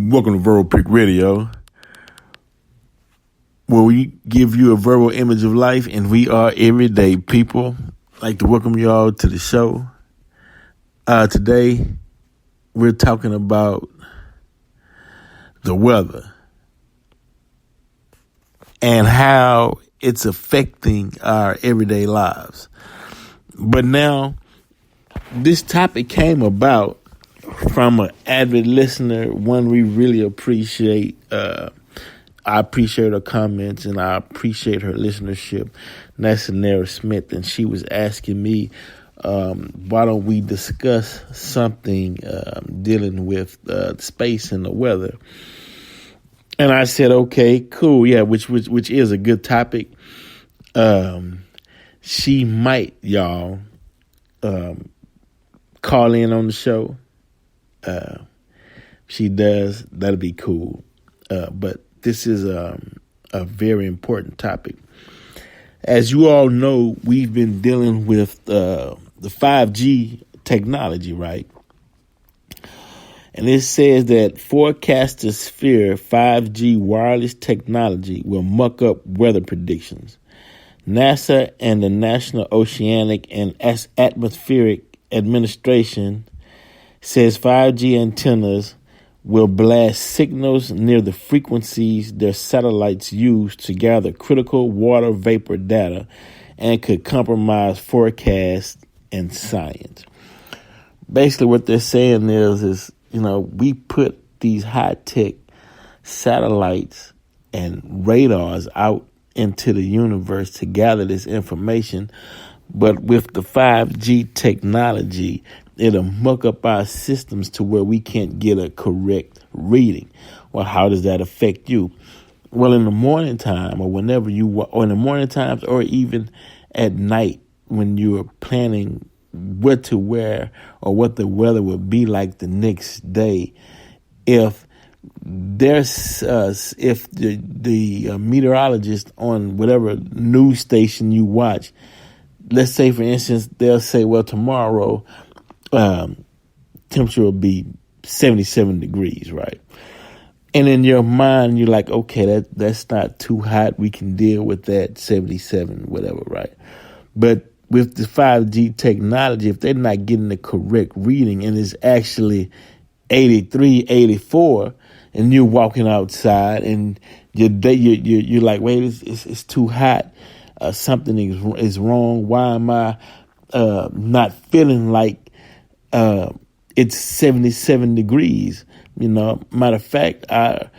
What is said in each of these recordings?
Welcome to Verbal Pick Radio, where we give you a verbal image of life, and we are everyday people. I'd like to welcome you all to the show. Today, we're talking about the weather and how it's affecting our everyday lives. But now, this topic came about from an avid listener, one we really appreciate. I appreciate her comments and I appreciate her listenership. That's Sanara Smith, and she was asking me, why don't we discuss something dealing with space and the weather? And I said, okay, cool, yeah, which is a good topic. She might, y'all, call in on the show. She does, that'll be cool. But this is a very important topic. As you all know, we've been dealing with the 5G technology, right? And it says that forecasters fear 5G wireless technology will muck up weather predictions. NASA and the National Oceanic and Atmospheric Administration says 5G antennas will blast signals near the frequencies their satellites use to gather critical water vapor data and could compromise forecasts and science. Basically what they're saying is, we put these high-tech satellites and radars out into the universe to gather this information, but with the 5G technology, it'll muck up our systems to where we can't get a correct reading. Well, how does that affect you? Well, in the morning time or whenever or in the morning times or even at night when you're planning what to wear or what the weather will be like the next day, if the meteorologist on whatever news station you watch, let's say, for instance, they'll say, well, tomorrow temperature will be 77 degrees, right? And in your mind, you're like, okay, that's not too hot. We can deal with that 77, whatever, right? But with the 5G technology, if they're not getting the correct reading and it's actually 83, 84, and you're walking outside and you're like, wait, it's too hot. Something is wrong. Why am I not feeling like it's 77 degrees? Matter of fact, I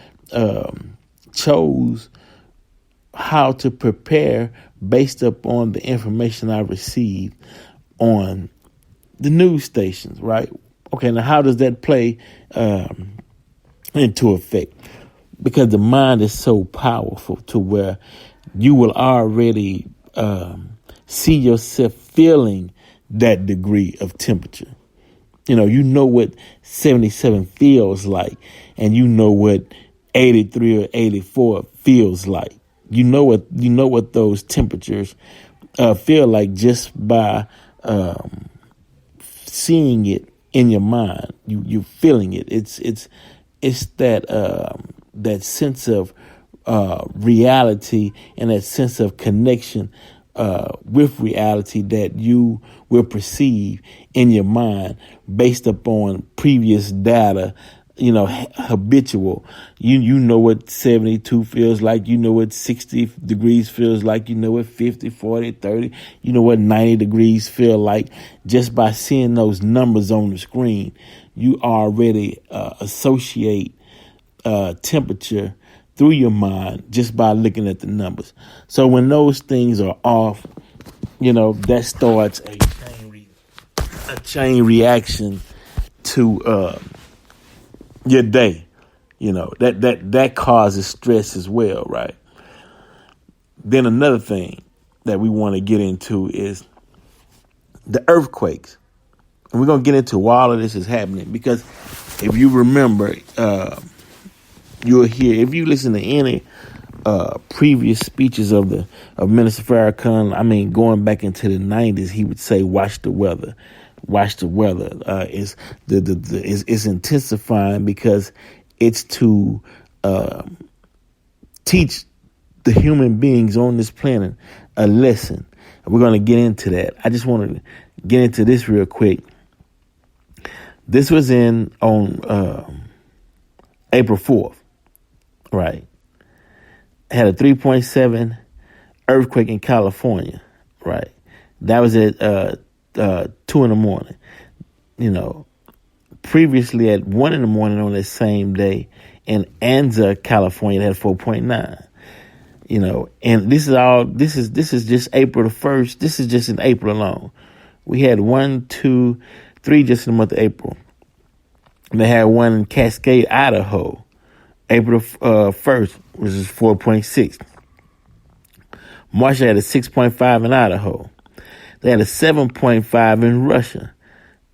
chose how to prepare based upon the information I received on the news stations, right? Okay, now how does that play into effect? Because the mind is so powerful to where you will already see yourself feeling that degree of temperature. You know what 77 feels like, and you know what 83 or 84 feels like. You know what those temperatures feel like just by seeing it in your mind. You're feeling it. It's that sense of reality and that sense of connection with reality that you will perceive in your mind based upon previous data, habitual. You know what 72 feels like. You know what 60 degrees feels like. You know what 50, 40, 30. You know what 90 degrees feel like. Just by seeing those numbers on the screen, you already associate temperature through your mind just by looking at the numbers. So when those things are off, that starts a chain reaction to your day. That causes stress as well, right? Then another thing that we want to get into is the earthquakes. And we're going to get into why all of this is happening, because if you remember, you'll hear, if you listen to any previous speeches of Minister Farrakhan, going back into the 90s, he would say, watch the weather. Watch the weather. It's intensifying because It's to teach the human beings on this planet a lesson. We're going to get into that. I just want to get into this real quick. This was on April 4th, right? Had a 3.7 earthquake in California, right? That was at 2 in the morning. You know, previously at 1 in the morning on that same day in Anza, California, it had 4.9. You know, and this is just April the 1st. This is just in April alone. We had 1, 2, 3 just in the month of April. And they had one in Cascade, Idaho, April 1st, which is 4.6. March had a 6.5 in Idaho. They had a 7.5 in Russia,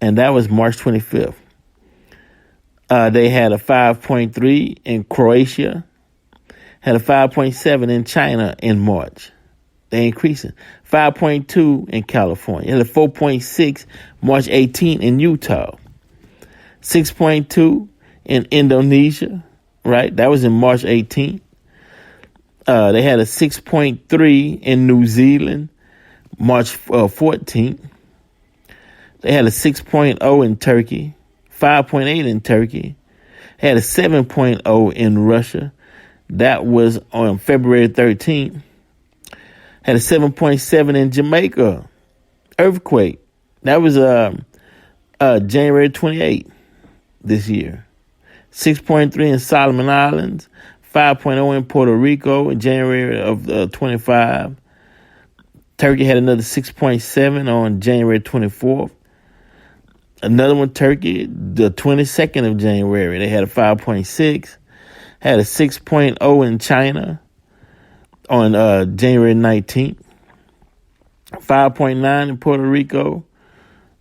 and that was March 25th. They had a 5.3 in Croatia, had a 5.7 in China in March. They increasing. 5.2 in California. Had a 4.6 March 18 in Utah. 6.2 in Indonesia, right? That was in March 18th. They had a 6.3 in New Zealand, March 14th. They had a 6.0 in Turkey, 5.8 in Turkey. They had a 7.0 in Russia. That was on February 13th. Had a 7.7 in Jamaica, earthquake. That was January 28th this year. 6.3 in Solomon Islands, 5.0 in Puerto Rico in January of 25. Turkey had another 6.7 on January 24th. Another one, Turkey, the 22nd of January, they had a 5.6. Had a 6.0 in China on January 19th. 5.9 in Puerto Rico,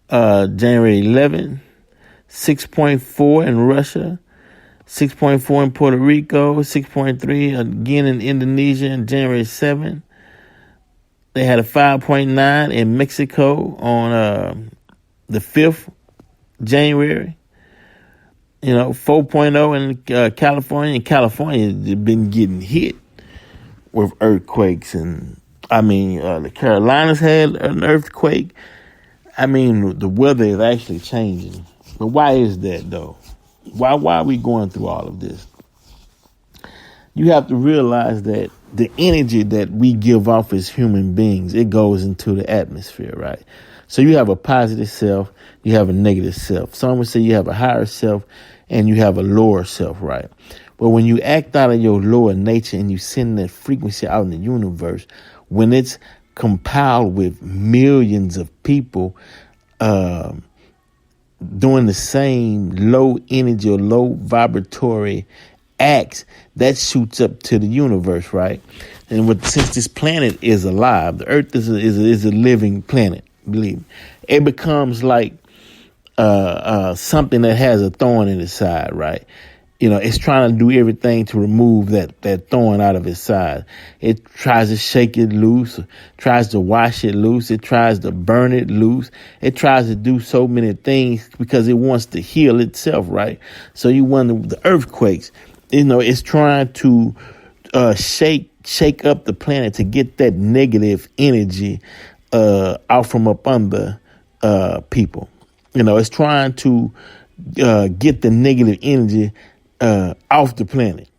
January 11th. 6.4 in Russia. 6.4 in Puerto Rico. 6.3 again in Indonesia on January 7th. They had a 5.9 in Mexico on the 5th January. You know, 4.0 in California. And California has been getting hit with earthquakes. And, I mean, the Carolinas had an earthquake. I mean, the weather is actually changing. But why is that, though? Why are we going through all of this? You have to realize that the energy that we give off as human beings, it goes into the atmosphere, right? So you have a positive self, you have a negative self. Some would say you have a higher self and you have a lower self, right? But when you act out of your lower nature and you send that frequency out in the universe, when it's compiled with millions of people doing the same low energy or low vibratory acts, that shoots up to the universe, right? And since this planet is alive, the Earth is a living planet, believe me, it becomes like something that has a thorn in its side, right? You know, it's trying to do everything to remove that thorn out of its side. It tries to shake it loose, tries to wash it loose, it tries to burn it loose. It tries to do so many things because it wants to heal itself, right? So you wonder, the earthquakes, you know, it's trying to shake up the planet to get that negative energy out from up under people. You know, it's trying to get the negative energy off the planet.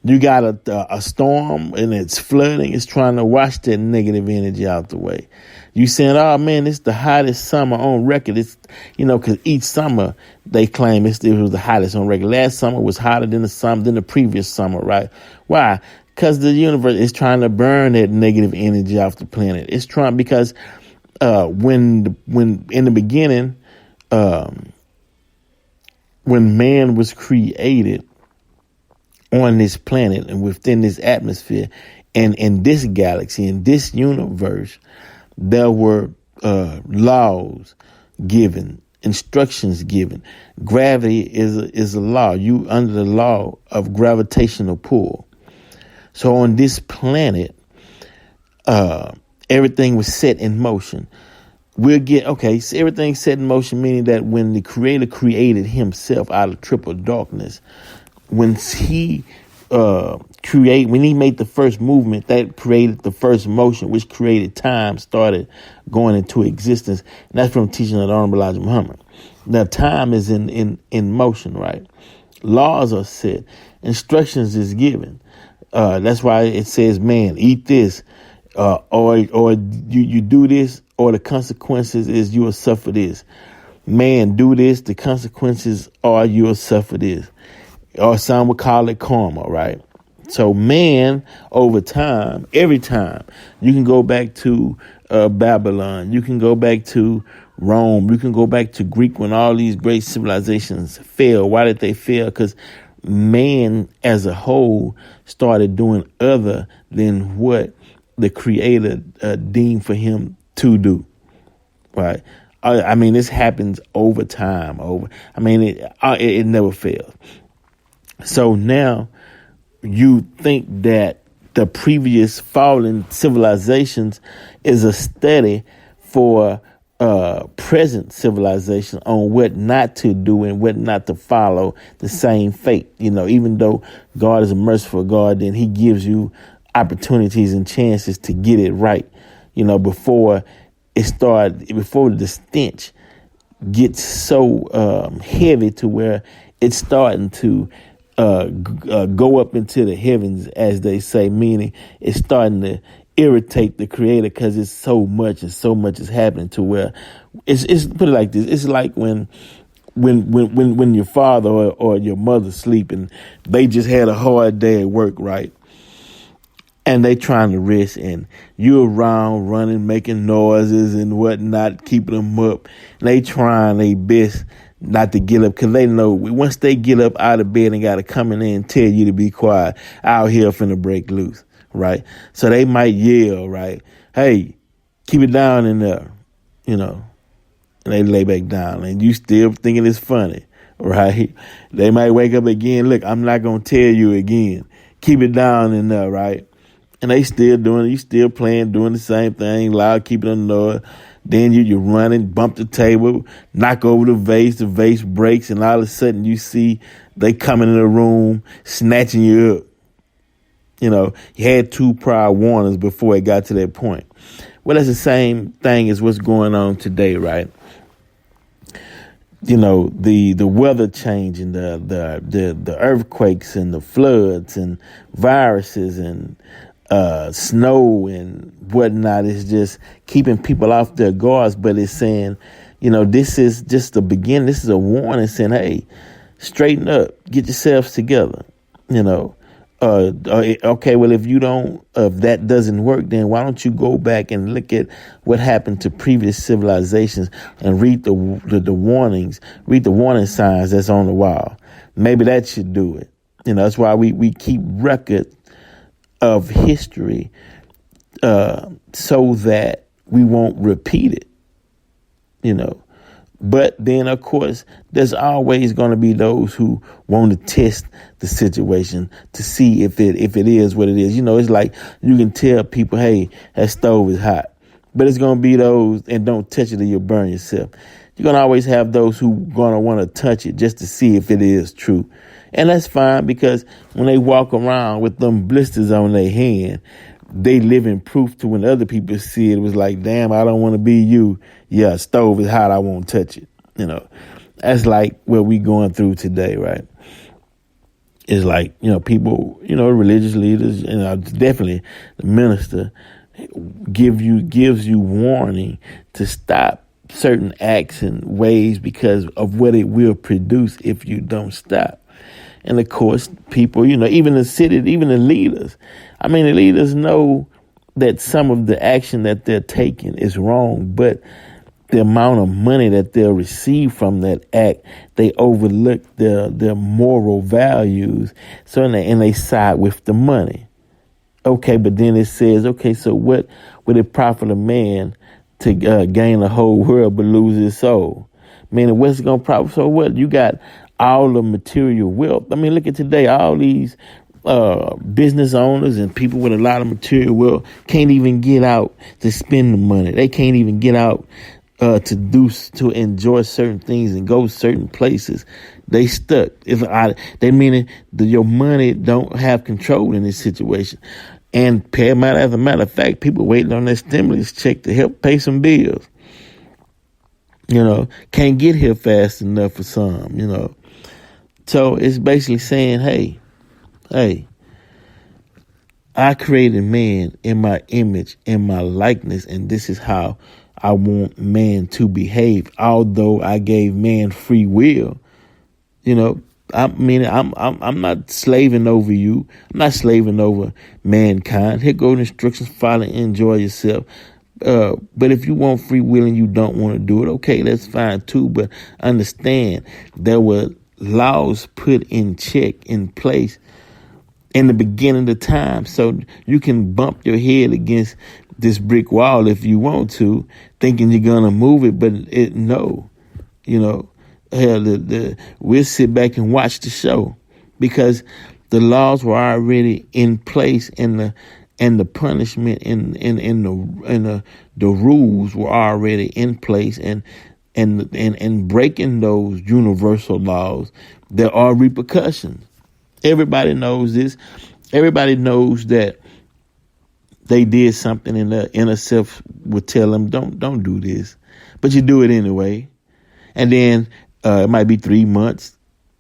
You got a storm and it's flooding. It's trying to wash that negative energy out the way. You saying, oh man, it's the hottest summer on record. It's, you know, because each summer they claim it was the hottest on record. Last summer was hotter than the previous summer, right? Why? Because the universe is trying to burn that negative energy off the planet. It's trying, because when in the beginning, when man was created on this planet and within this atmosphere and in this galaxy, in this universe, there were laws given, instructions given. Gravity is a law. You under the law of gravitational pull. So on this planet, everything was set in motion. we'll get, okay, so everything's set in motion, meaning that when the Creator created himself out of triple darkness, when he when he made the first movement, that created the first motion, which created time, started going into existence. And that's from teaching of the Honorable Elijah Muhammad. Now, time is in motion, right? Laws are set. Instructions is given. That's why it says, man, eat this, or you do this, or the consequences is you will suffer this. Man, do this, the consequences are you will suffer this. Or some would call it karma, right? So man, over time, every time, you can go back to Babylon, you can go back to Rome, you can go back to Greek when all these great civilizations failed. Why did they fail? Because man as a whole started doing other than what the Creator deemed for him to do, right? I mean, this happens over time. It never fails. So now you think that the previous fallen civilizations is a study for present civilization on what not to do and what not to follow the same fate. You know, even though God is a merciful God, then he gives you opportunities and chances to get it right, you know, before the stench gets so heavy to where it's starting to go up into the heavens, as they say, meaning it's starting to irritate the Creator because it's so much is happening to where it's put it like this. It's like when your father or your mother sleep and they just had a hard day at work, right? And they trying to rest, and you around running, making noises and whatnot, keeping them up. And they trying their best not to get up, because they know once they get up out of bed and got to come in there and tell you to be quiet, out here finna break loose, right? So they might yell, right? Hey, keep it down in there, you know. And they lay back down, and you still thinking it's funny, right? They might wake up again. Look, I'm not gonna tell you again. Keep it down in there, right? And they still doing it. You still playing, doing the same thing, loud, keeping on the noise. Then you're running, bump the table, knock over the vase breaks, and all of a sudden you see they coming in the room, snatching you up. You know, you had 2 prior warnings before it got to that point. Well, that's the same thing as what's going on today, right? You know, the weather changing, the earthquakes and the floods and viruses and snow and whatnot is just keeping people off their guards. But it's saying, you know, this is just the beginning. This is a warning saying, hey, straighten up, get yourselves together. You know, okay, well, if that doesn't work, then why don't you go back and look at what happened to previous civilizations and read the warnings, read the warning signs that's on the wall. Maybe that should do it. You know, that's why we keep record of history so that we won't repeat it, you know. But then, of course, there's always going to be those who want to test the situation to see if it is what it is. You know, it's like you can tell people, hey, that stove is hot. But it's going to be those, and don't touch it or you'll burn yourself. You're going to always have those who going to want to touch it just to see if it is true. And that's fine, because when they walk around with them blisters on their hand, they live in proof to when other people see it. It was like, damn, I don't want to be you. Yeah, stove is hot. I won't touch it. You know, that's like what we going through today, right? It's like, you know, people, you know, religious leaders, you know, definitely the minister gives you warning to stop certain acts and ways because of what it will produce if you don't stop. And of course, people, you know, even the city, even the leaders. I mean, the leaders know that some of the action that they're taking is wrong, but the amount of money that they'll receive from that act, they overlook their moral values. So and they side with the money. Okay, but then it says, okay, so what would it profit a man to gain the whole world but lose his soul? Meaning, what's it going to profit? So what? You got all the material wealth. I mean, look at today, all these business owners and people with a lot of material wealth can't even get out to spend the money. They can't even get out to enjoy certain things and go certain places. They stuck. They meaning that your money don't have control in this situation. And as a matter of fact, people waiting on that stimulus check to help pay some bills. Can't get here fast enough for some. So it's basically saying, hey, I created man in my image, in my likeness, and this is how I want man to behave. Although I gave man free will, I'm not slaving over you. I'm not slaving over mankind. Here go the instructions. Follow, enjoy yourself. But if you want free will and you don't want to do it, okay, that's fine too. But understand there were laws put in check, in place in the beginning of the time. So you can bump your head against this brick wall if you want to, thinking you're going to move it, but no. Hell, we'll sit back and watch the show because the laws were already in place and the punishment and the rules were already in place and breaking those universal laws, there are repercussions. Everybody knows this. Everybody knows that they did something and the inner self would tell them, don't do this. But you do it anyway. And then it might be 3 months,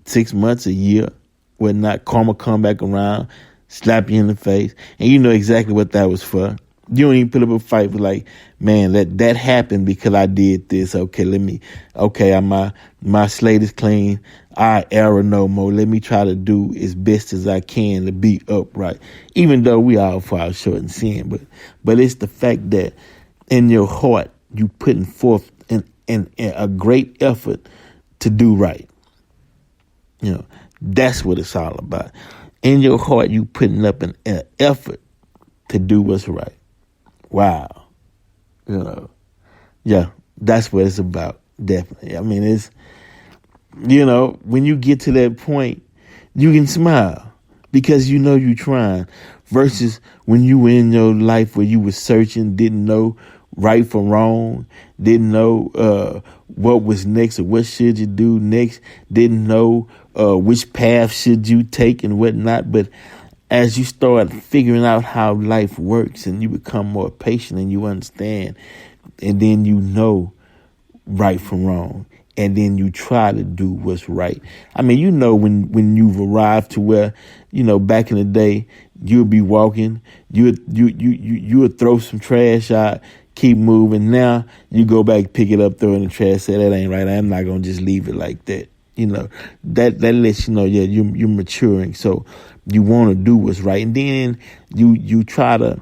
6 months, a year, whatnot. Karma come back around, slap you in the face, and you know exactly what that was for. You don't even put up a fight with like, man, that happened because I did this. Okay, my slate is clean. I error no more. Let me try to do as best as I can to be upright. Even though we all fall short in sin, but it's the fact that in your heart you putting forth an a great effort to do right. That's what it's all about. In your heart, you putting up an effort to do what's right. Wow. Yeah, that's what it's about. Definitely. I mean, it's, when you get to that point, you can smile because you're trying versus when you were in your life where you were searching, didn't know right from wrong, didn't know what was next or what should you do next, didn't know which path should you take and whatnot. But as you start figuring out how life works and you become more patient and you understand, and then you know right from wrong, and then you try to do what's right. I mean, when you've arrived to where, back in the day, you'll be walking, you would throw some trash out, keep moving. Now you go back, pick it up, throw it in the trash, say that ain't right. I'm not gonna just leave it like that. That lets you know, yeah, you're maturing. So you want to do what's right, and then you try to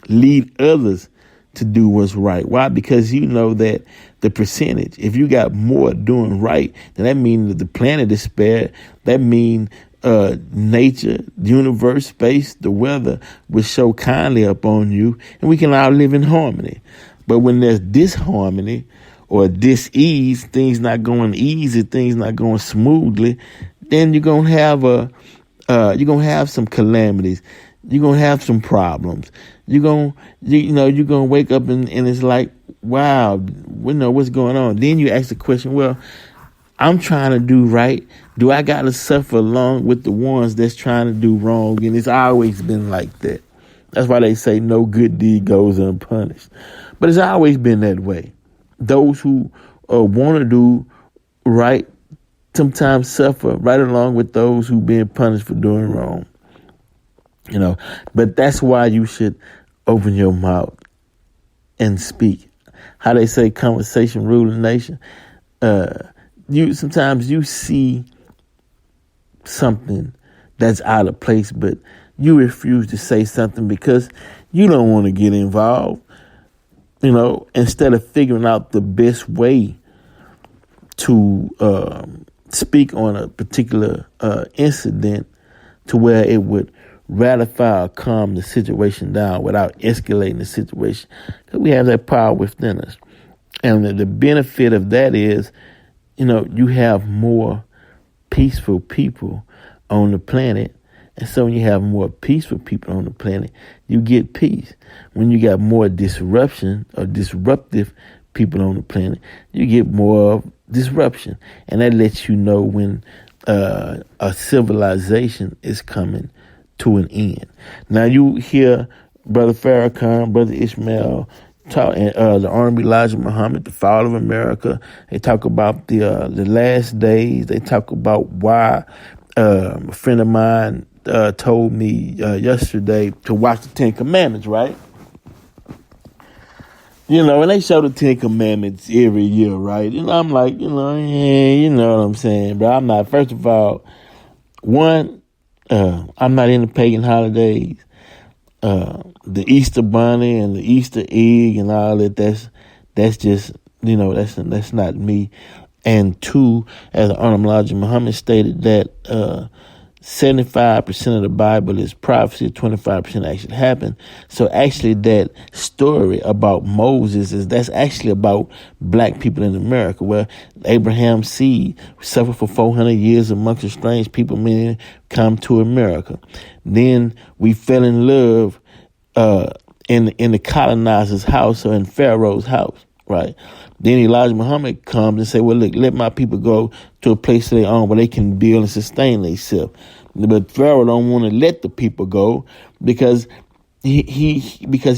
lead others to do what's right. Why? Because you know that the percentage, if you got more doing right, then that means that the planet is spared. That means nature, the universe, space, the weather will show kindly upon you, and we can all live in harmony. But when there's disharmony or dis-ease, things not going easy, things not going smoothly, then you're gonna have some calamities. You're gonna have some problems. You're gonna wake up and it's like, wow, we know what's going on. Then you ask the question, well, I'm trying to do right. Do I got to suffer along with the ones that's trying to do wrong? And it's always been like that. That's why they say no good deed goes unpunished. But it's always been that way. Those who want to do right sometimes suffer right along with those who being punished for doing wrong. But that's why you should open your mouth and speak. How they say conversation rule the nation. Sometimes you see something that's out of place, but you refuse to say something because you don't want to get involved. Instead of figuring out the best way to speak on a particular incident to where it would ratify or calm the situation down without escalating the situation, because we have that power within us. And the benefit of that is, you have more peaceful people on the planet. And so when you have more peaceful people on the planet, you get peace. When you got more disruption or disruptive people on the planet, you get more disruption. And that lets you know when a civilization is coming to an end. Now you hear Brother Farrakhan, Brother Ishmael, talk, the Honorable Elijah Muhammad, the fall of America. They talk about the last days. They talk about why a friend of mine told me yesterday to watch the Ten Commandments, right? And they show the Ten Commandments every year, right? I'm like, yeah, you know what I'm saying, bro. I'm not, first of all, I'm not into pagan holidays. The Easter bunny and the Easter egg and all that's just, that's not me. And two, as Honorable Elijah Muhammad stated, that 75% of the Bible is prophecy, 25% actually happened. So actually that story about Moses that's actually about black people in America, where Abraham's seed suffered for 400 years amongst a strange people, meaning come to America. Then we fell in love in the colonizer's house or in Pharaoh's house, right? Then Elijah Muhammad comes and say, well, look, let my people go to a place of their own where they can build and sustain themselves. But Pharaoh don't want to let the people go because he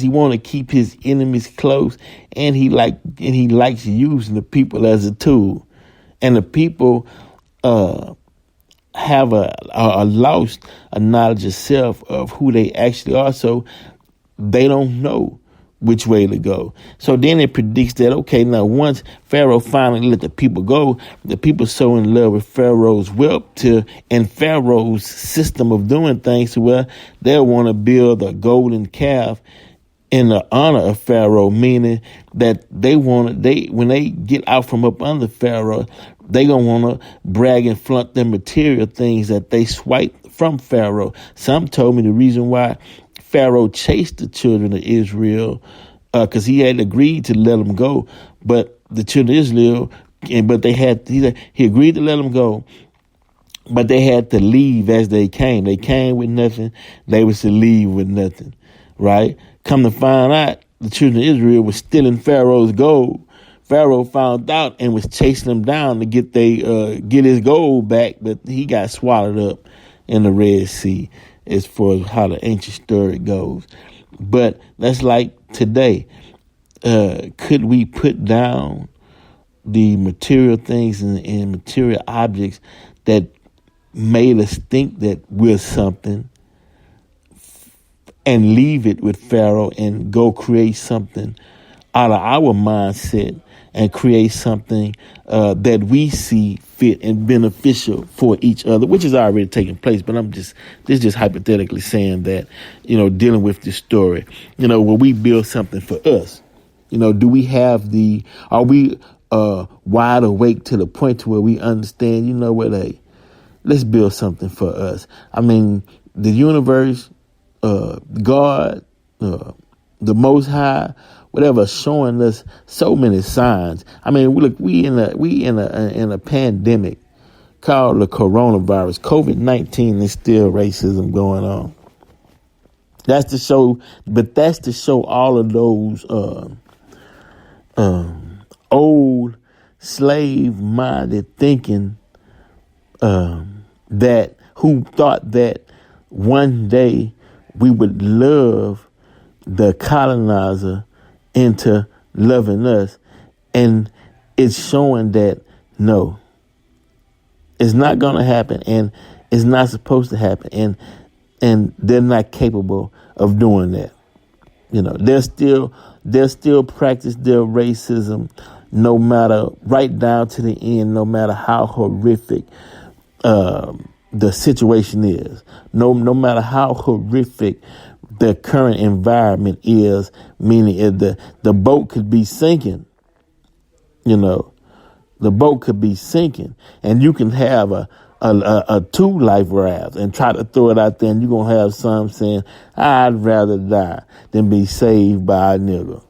want to keep his enemies close, and he likes using the people as a tool. And the people have a lost a knowledge of self of who they actually are, so they don't know which way to go. So then it predicts that, okay, now once Pharaoh finally let the people go, the people so in love with Pharaoh's wealth and Pharaoh's system of doing things to where they'll want to build a golden calf in the honor of Pharaoh, meaning that when they get out from up under Pharaoh, they gonna want to brag and flaunt their material things that they swiped from Pharaoh. Some told me the reason why Pharaoh chased the children of Israel because he had agreed to let them go, but the children of Israel, he agreed to let them go, but they had to leave as they came. They came with nothing. They was to leave with nothing, right? Come to find out, the children of Israel was stealing Pharaoh's gold. Pharaoh found out and was chasing them down to get his gold back, but he got swallowed up in the Red Sea, as far as how the ancient story goes. But that's like today. Could we put down the material things and material objects that made us think that we're something and leave it with Pharaoh and go create something out of our mindset and create something that we see fit and beneficial for each other, which is already taking place. But this is just hypothetically saying that, dealing with this story, where we build something for us, do we have are we wide awake to the point to where we understand, let's build something for us. I mean, the universe, God, the Most High, whatever, showing us so many signs. I mean, look, we in a pandemic called the coronavirus. COVID-19 is still racism going on. That's to show all of those old slave-minded thinking that who thought that one day we would love the colonizer into loving us, and it's showing that no, it's not going to happen, and it's not supposed to happen, and they're not capable of doing that. They'll still practice their racism, no matter, right down to the end, no matter how horrific the situation is, no matter how horrific the current environment is, meaning the boat could be sinking, the boat could be sinking, and you can have a 2 life raft and try to throw it out there, and you're going to have some saying, I'd rather die than be saved by a nigger.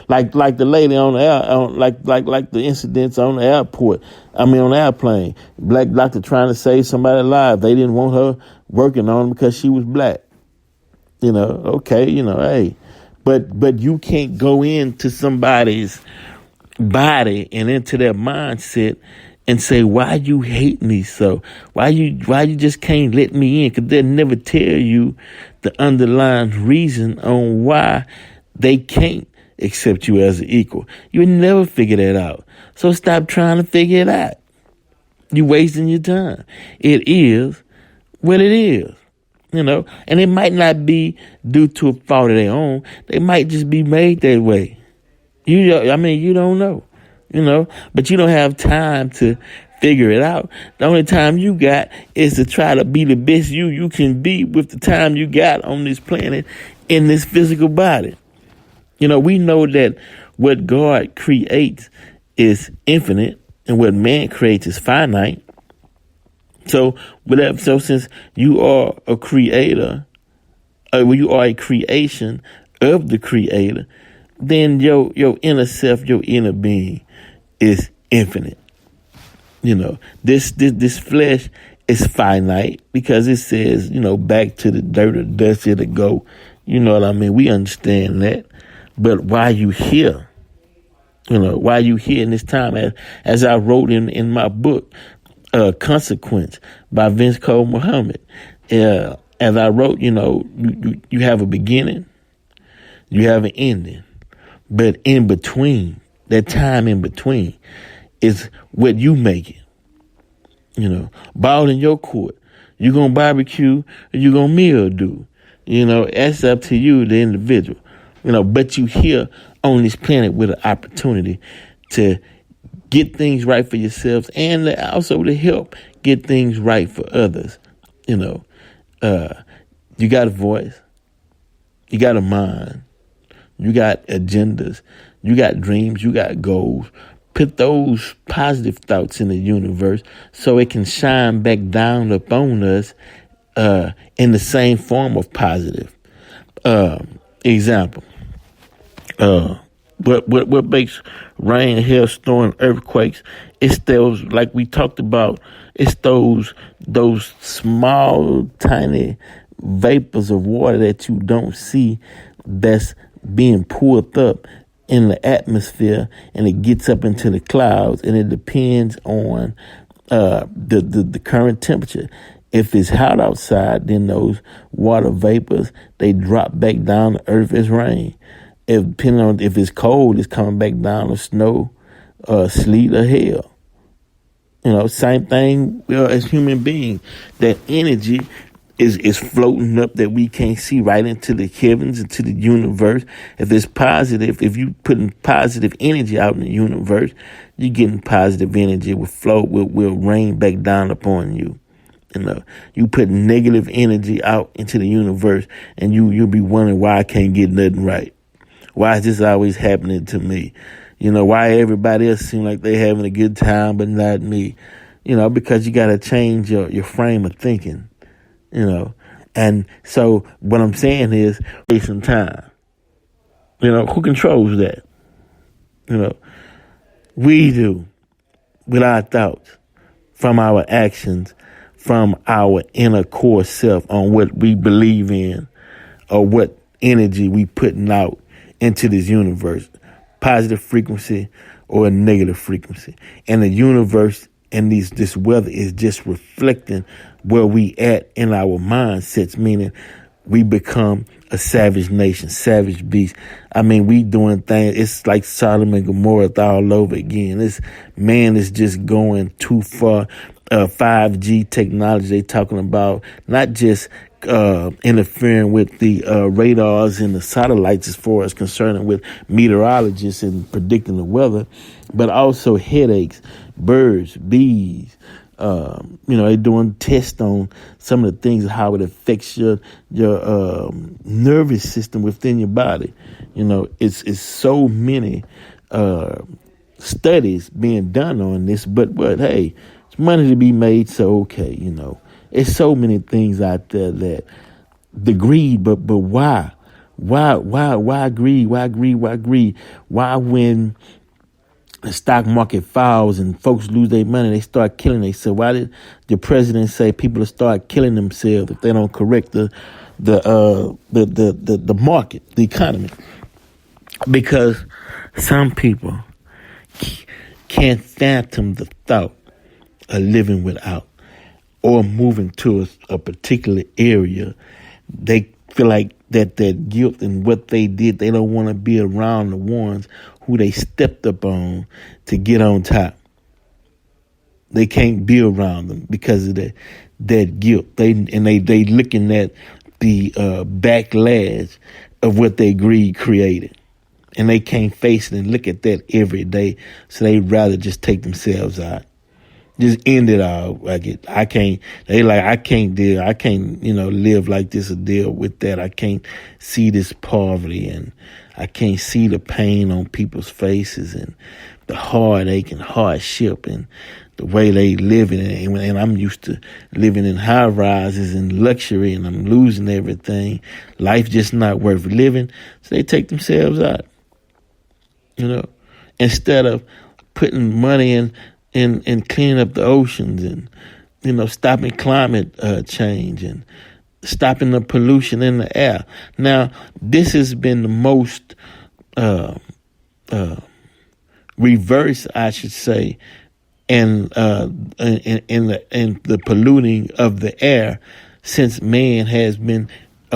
Like the lady on the air, like the incidents on the airport. On the airplane. Black doctor trying to save somebody alive. They didn't want her working on him because she was black. Okay, hey, But you can't go into somebody's body and into their mindset and say, why you hate me so? Why you just can't let me in? Because they'll never tell you the underlying reason on why they can't accept you as an equal. You'll never figure that out. So stop trying to figure it out. You're wasting your time. It is what it is. And it might not be due to a fault of their own. They might just be made that way. You don't know, but you don't have time to figure it out. The only time you got is to try to be the best you can be with the time you got on this planet in this physical body. We know that what God creates is infinite and what man creates is finite. So since you are a creator, you are a creation of the creator, then your inner self, your inner being is infinite. This flesh is finite because it says, back to the dirt or dust it'll go. You know what I mean? We understand that. But why you here? Why you here in this time? As I wrote in my book, Consequence by Vince Cole Muhammad. As I wrote, you have a beginning, you have an ending. But in between, that time in between is what you make it. Ball in your court. You gonna barbecue or you gonna meal do. That's up to you, the individual. But you here on this planet with an opportunity to get things right for yourselves and also to help get things right for others. You got a voice. You got a mind. You got agendas. You got dreams. You got goals. Put those positive thoughts in the universe so it can shine back down upon us in the same form of positive. Example. What makes rain, hailstorm, earthquakes? It's those, like we talked about, it's those small, tiny vapors of water that you don't see that's being pulled up in the atmosphere, and it gets up into the clouds, and it depends on the current temperature. If it's hot outside, then those water vapors, they drop back down to earth as rain. Depending on if it's cold, it's coming back down as snow, sleet, or hail. Same thing as human beings. That energy is floating up that we can't see right into the heavens, into the universe. If it's positive, if you putting positive energy out in the universe, you're getting positive energy will rain back down upon you. You put negative energy out into the universe, and you'll be wondering why I can't get nothing right. Why is this always happening to me? Why everybody else seem like they having a good time, but not me? Because you got to change your frame of thinking. And so what I'm saying is wasting time. Who controls that? We do, with our thoughts, from our actions, from our inner core self on what we believe in or what energy we putting out into this universe, positive frequency or a negative frequency. And the universe and this weather is just reflecting where we at in our mindsets, meaning we become a savage nation, savage beast. We doing things, it's like Sodom and Gomorrah all over again. Man is just going too far. 5G technology, they talking about not just interfering with the radars and the satellites as far as concerning with meteorologists and predicting the weather, but also headaches, birds, bees. They're doing tests on some of the things, how it affects your nervous system within your body. It's so many studies being done on this, but hey, it's money to be made, so okay, It's so many things out there that the greed, but why? Why greed? Why greed? Why greed? Why when the stock market falls and folks lose their money, they start killing themselves? Why did the president say people will start killing themselves if they don't correct the the market, the economy, because some people can't fathom the thought of living without or moving to a particular area. They feel like that guilt and what they did, they don't want to be around the ones who they stepped up on to get on top. They can't be around them because of that guilt. They looking at the backlash of what their greed created. And they can't face it and look at that every day. So they'd rather just take themselves out. Just end it all. I can't deal. I can't, live like this or deal with that. I can't see this poverty, and I can't see the pain on people's faces and the heartache and hardship and the way they live in it. And I'm used to living in high rises and luxury, and I'm losing everything. Life just not worth living. So they take themselves out. Instead of putting money in cleaning up the oceans and, stopping climate change and stopping the pollution in the air. Now, this has been the most reverse, I should say, in the polluting of the air since man has been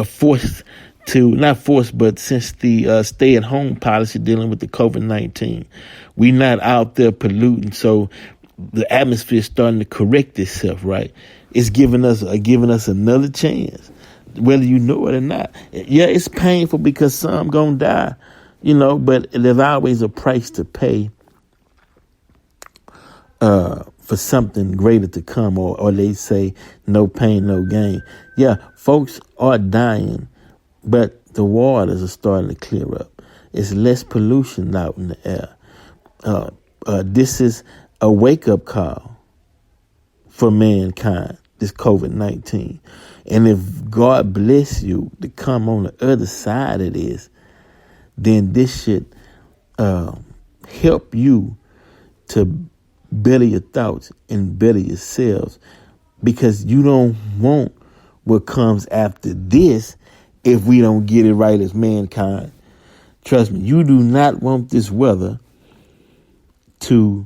forced to, not forced, but since the stay-at-home policy dealing with the COVID-19. We're not out there polluting, so the atmosphere is starting to correct itself, right? It's giving us another chance, whether you know it or not. Yeah, it's painful because some gonna die, but there's always a price to pay for something greater to come, or they say no pain, no gain. Yeah, folks are dying, but the waters are starting to clear up. It's less pollution out in the air. This is a wake-up call for mankind, this COVID-19. And if God bless you to come on the other side of this, then this should help you to better your thoughts and better yourselves, because you don't want what comes after this if we don't get it right as mankind. Trust me, you do not want this weather to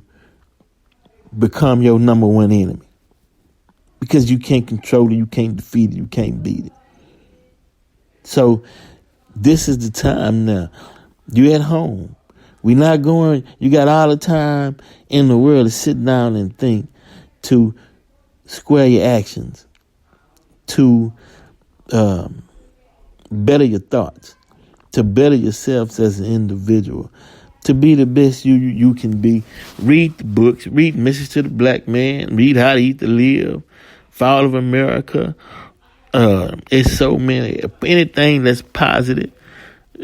become your number one enemy, because you can't control it, you can't defeat it, you can't beat it. So this is the time now. You're at home. We're not going, you got all the time in the world to sit down and think, to square your actions, to better your thoughts, to better yourselves as an individual, to be the best you can be. Read the books, read Message to the Black Man, read How to Eat to Live, Fall of America. It's so many. Anything that's positive,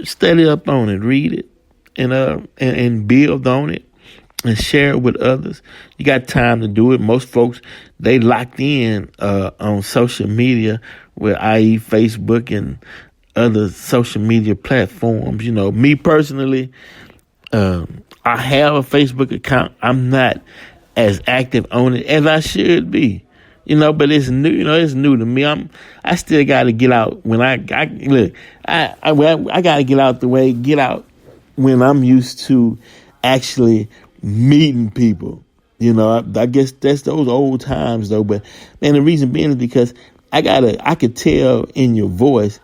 study up on it, read it, and build on it and share it with others. You got time to do it. Most folks, they locked in on social media, i.e. Facebook and other social media platforms. Me personally, I have a Facebook account. I'm not as active on it as I should be, but it's new. It's new to me. I still got to get out when I got to get out the way, get out when I'm used to actually meeting people. I guess that's those old times though. But man, the reason being is because I could tell in your voice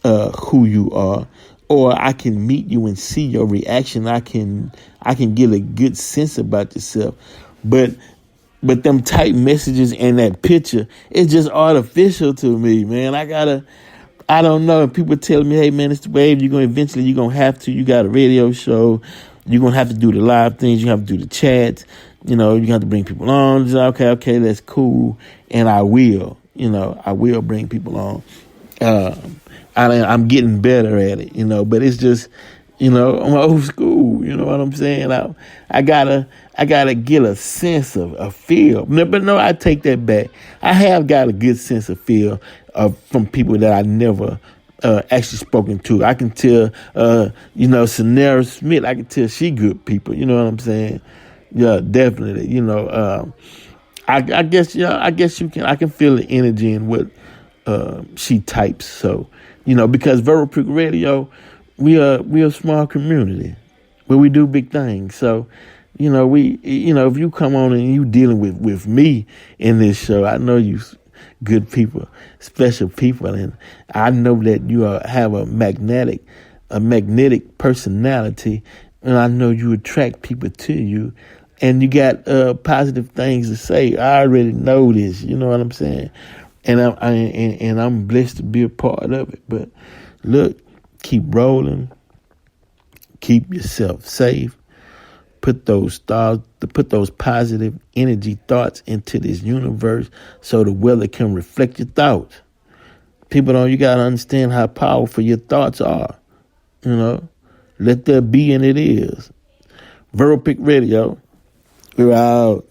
who you are, or I can meet you and see your reaction. I can get a good sense about yourself. But them type messages and that picture, it's just artificial to me, man. I don't know. If people tell me, hey man, it's the wave, you're going to have to, you got a radio show, you're going to have to do the live things, you have to do the chats, you have to bring people on. Just, okay, that's cool. And I will bring people on. I'm getting better at it, but it's just, I'm old school. You know what I'm saying? I gotta get a sense of a feel. But no, I take that back. I have got a good sense of feel from people that I never actually spoken to. I can tell, Sanara Smith, I can tell she good people. You know what I'm saying? Yeah, definitely. I guess you can. I can feel the energy in what she types. So, because Verbal Pick Radio, we a small community where we do big things. So, if you come on and you dealing with me in this show, I know you good people, special people, and I know that you have a magnetic personality, and I know you attract people to you, and you got positive things to say. I already know this. You know what I'm saying? And I'm blessed to be a part of it. But look, keep rolling, keep yourself safe. Put those positive energy thoughts into this universe so the weather can reflect your thoughts. You gotta understand how powerful your thoughts are. Let there be, and it is. Verbal Pick Radio, we're out.